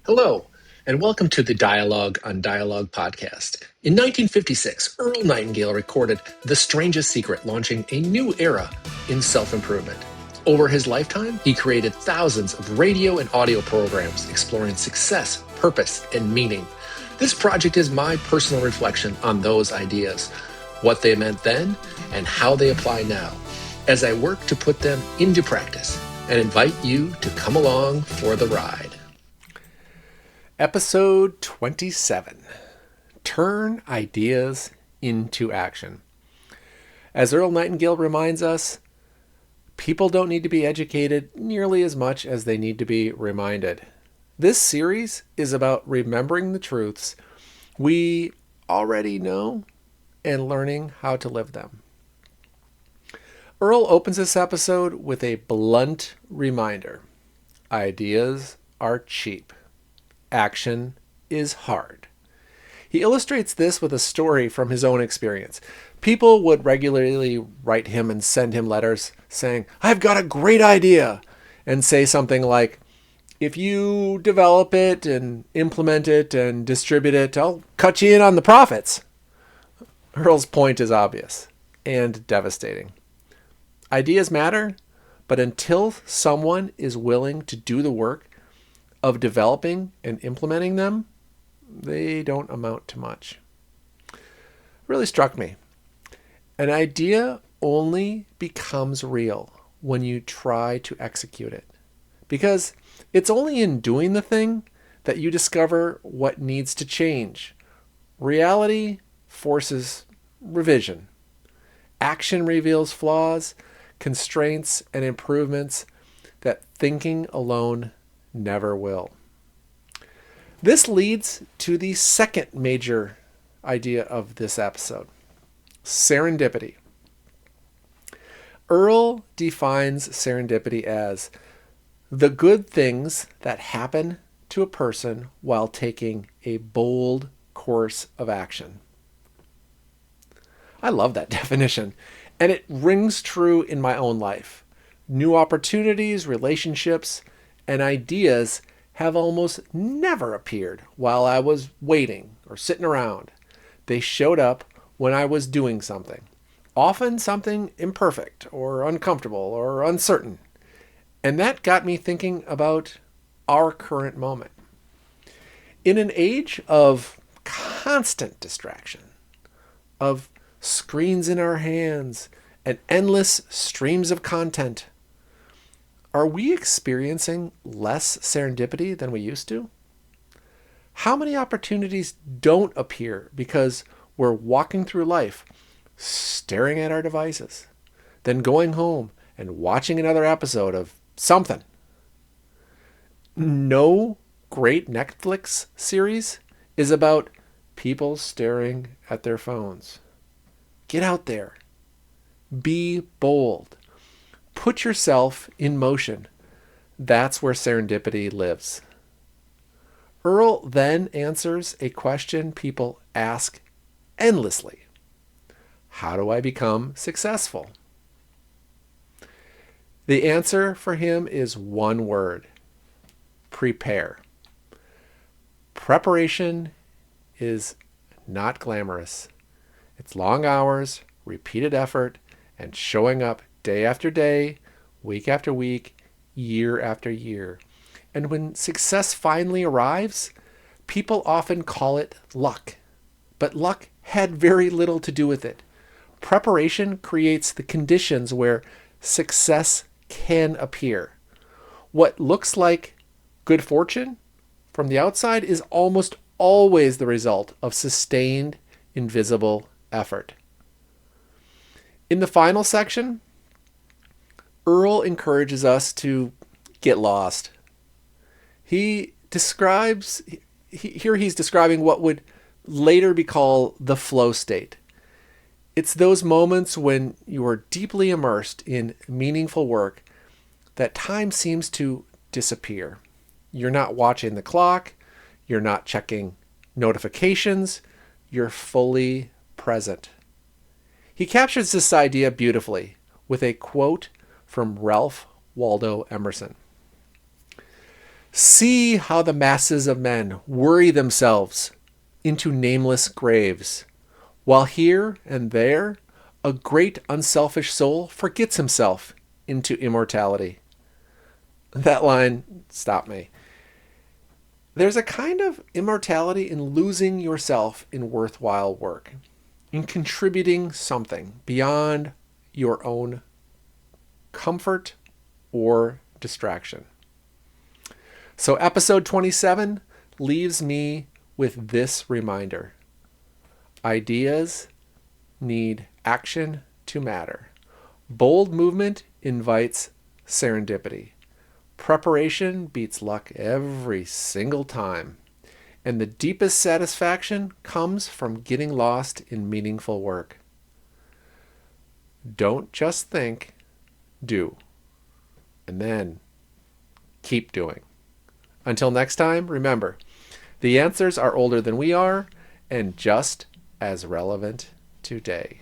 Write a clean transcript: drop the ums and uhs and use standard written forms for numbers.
Hello, and welcome to the Dialogue on Dialogue podcast. In 1956, Earl Nightingale recorded The Strangest Secret, launching a new era in self-improvement. Over his lifetime, he created thousands of radio and audio programs exploring success, purpose, and meaning. This project is my personal reflection on those ideas, what they meant then, and how they apply now, as I work to put them into practice, and invite you to come along for the ride. Episode 27. Turn ideas into action. As Earl Nightingale reminds us, people don't need to be educated nearly as much as they need to be reminded. This series is about remembering the truths we already know and learning how to live them. Earl opens this episode with a blunt reminder. Ideas are cheap. Action is hard. He illustrates this with a story from his own experience. People would regularly write him and send him letters saying, "I've got a great idea," and say something like, "If you develop it and implement it and distribute it, I'll cut you in on the profits." Earl's point is obvious and devastating. Ideas matter, but until someone is willing to do the work of developing and implementing them, they don't amount to much. Really struck me. An idea only becomes real when you try to execute it, because it's only in doing the thing that you discover what needs to change. Reality forces revision. Action reveals flaws, constraints, and improvements that thinking alone never will. This leads to the second major idea of this episode: serendipity. Earl defines serendipity as the good things that happen to a person while taking a bold course of action. I love that definition, and it rings true in my own life. New opportunities, relationships, and ideas have almost never appeared while I was waiting or sitting around. They showed up when I was doing something, often something imperfect or uncomfortable or uncertain. And that got me thinking about our current moment. In an age of constant distraction, of screens in our hands and endless streams of content, are we experiencing less serendipity than we used to? How many opportunities don't appear because we're walking through life, staring at our devices, then going home and watching another episode of something? No great Netflix series is about people staring at their phones. Get out there. Be bold. Put yourself in motion. That's where serendipity lives. Earl then answers a question people ask endlessly. How do I become successful? The answer for him is one word: prepare. Preparation is not glamorous. It's long hours, repeated effort, and showing up day after day, week after week, year after year. And when success finally arrives, people often call it luck. But luck had very little to do with it. Preparation creates the conditions where success can appear. What looks like good fortune from the outside is almost always the result of sustained, invisible effort. In the final section, Earl encourages us to get lost. He's describing what would later be called the flow state. It's those moments when you are deeply immersed in meaningful work that time seems to disappear. You're not watching the clock, you're not checking notifications, you're fully present. He captures this idea beautifully with a quote from Ralph Waldo Emerson. See how the masses of men worry themselves into nameless graves, while here and there a great unselfish soul forgets himself into immortality. That line stopped me. There's a kind of immortality in losing yourself in worthwhile work, in contributing something beyond your own comfort or distraction. So episode 27 leaves me with this reminder. Ideas need action to matter. Bold movement invites serendipity. Preparation beats luck every single time. And the deepest satisfaction comes from getting lost in meaningful work. Don't just think, do. And then keep doing. Until next time, remember, the answers are older than we are and just as relevant today.